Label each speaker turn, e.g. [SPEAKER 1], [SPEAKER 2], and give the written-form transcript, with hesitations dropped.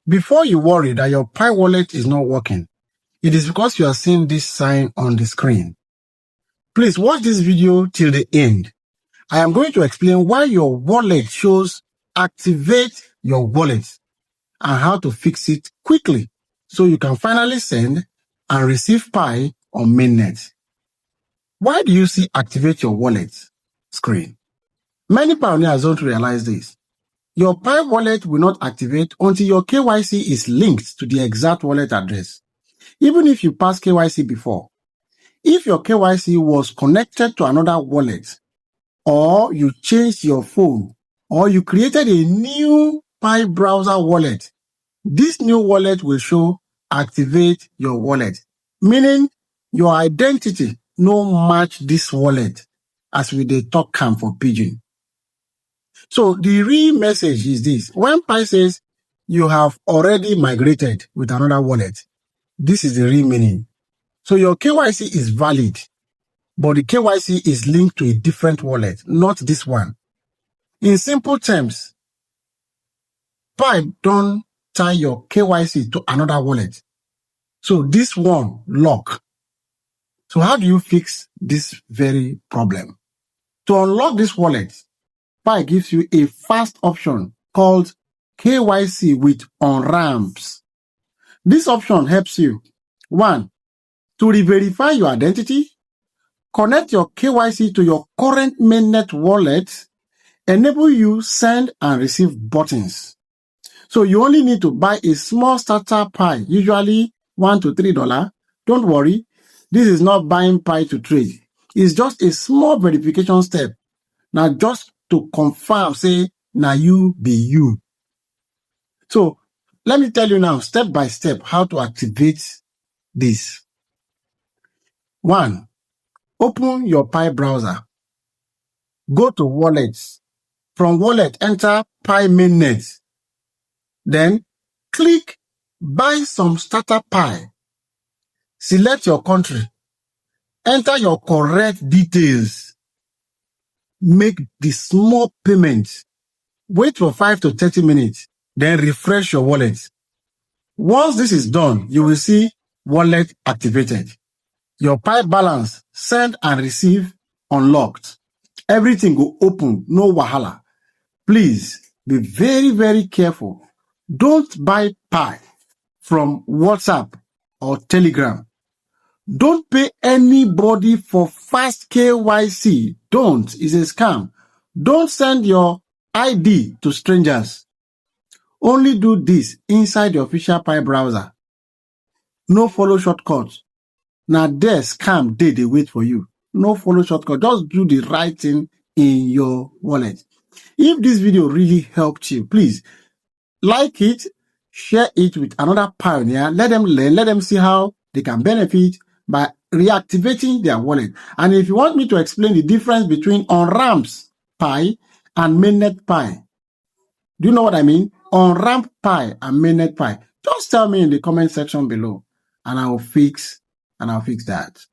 [SPEAKER 1] Before you worry that your Pi wallet is not working, it is because you are seeing this sign on the screen. Please watch this video till the end. I am going to explain why your wallet shows activate your wallet and how to fix it quickly so you can finally send and receive Pi on mainnet. Why do you see activate your wallet screen? Many pioneers don't realize this. Your Pi wallet will not activate until your KYC is linked to the exact wallet address, even if you passed KYC before. If your KYC was connected to another wallet, or you changed your phone, or you created a new Pi browser wallet, this new wallet will show activate your wallet, meaning your identity no match this wallet, as we dey talk am for pidgin. So the real message is this: when Pi says you have already migrated with another wallet, this is the real meaning. So your KYC is valid, but the KYC is linked to a different wallet, not this one. In simple terms, Pi don't tie your KYC to another wallet. So this one lock. So how do you fix this very problem? To unlock this wallet, Pi gives you a fast option called KYC with On-Ramps. This option helps you, 1, to re-verify your identity, connect your KYC to your current mainnet wallet, enable you send and receive buttons. So you only need to buy a small starter Pi, usually $1 to $3. Don't worry, this is not buying Pi to trade. It's just a small verification step. Now just to confirm, say, now you be you. So let me tell you now, step by step, how to activate this. 1, open your Pi browser. Go to wallets. From wallet, enter Pi mainnet. Then click buy some starter Pi. Select your country. Enter your correct details. Make the small payment. Wait for 5 to 30 minutes. Then refresh your wallet. Once this is done, you will see wallet activated. Your Pi balance, send and receive unlocked. Everything will open, no wahala. Please be very, very careful. Don't buy Pi from WhatsApp or Telegram. Don't pay anybody for fast KYC. Don't. It's a scam. Don't send your ID to strangers. Only do this inside the official Pi browser. No follow shortcuts. Now there scam they wait for you. No follow shortcut. Just do the right thing in your wallet. If this video really helped you, please like it, share it with another pioneer. Let them learn, let them see how they can benefit by reactivating their wallet. And if you want me to explain the difference between On-Ramps Pi and mainnet Pi, do you know what I mean? On-Ramp Pi and mainnet Pi. Just tell me in the comment section below, and I'll fix that.